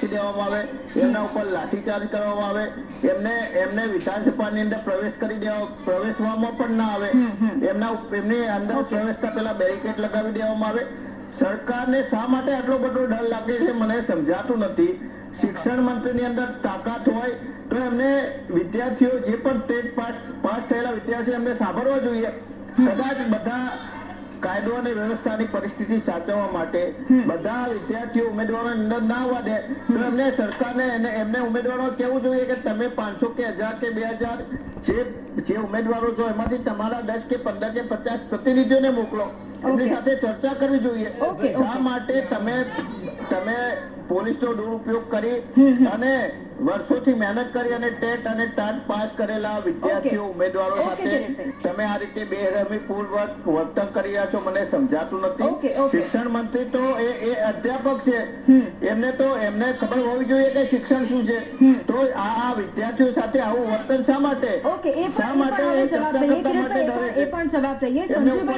નાખી દેવામાં આવે, એમના ઉપર લાઠીચાર્જ કરવામાં આવે, એમને વિધાનસભાની અંદર પ્રવેશવામાં પણ ના આવે, એમની અંદર પ્રવેશતા પહેલા બેરિકેડ લગાવી દેવામાં આવે. સરકારને શા માટે આટલો બધો ડર લાગે છે મને સમજાતું નથી. શિક્ષણ મંત્રીની અંદર તાકાત હોય તો એમને વિદ્યાર્થીઓ જે પણ ટેટ પાસ થયેલા વિદ્યાર્થીઓ એમને સાંભળવા જોઈએ. કદાચ બધા કાયદો અને વ્યવસ્થાની પરિસ્થિતિ સાચવવા માટે બધા વિદ્યાર્થીઓ ઉમેદવારોની અંદર ના આવવા દે તો એમને સરકારને એમને ઉમેદવારો કહેવું જોઈએ કે તમે 500 કે 1000 કે 2000 જે ઉમેદવારો છો એમાંથી તમારા 10 કે 15 કે 50 પ્રતિનિધિઓને મોકલો. એમની સાથે ચર્ચા કરવી જોઈએ. શા માટે તમે પોલીસનો દુરુપયોગ કરી અને વર્ષોથી મહેનત કરી અને ટેટ અને ટાટ પાસ કરેલા વિદ્યાર્થીઓ ઉમેદવારો સાથે તમે આ રીતે બેરહમીપૂર્વક વર્તન કરી રહ્યા છો મને સમજાતું નથી. શિક્ષણ મંત્રી તો એ અધ્યાપક છે, એમને ખબર હોવી જોઈએ કે શિક્ષણ શું છે. તો આ વિદ્યાર્થીઓ સાથે આવું વર્તન શા માટે ચર્ચા કરતા માટે ડરે છે?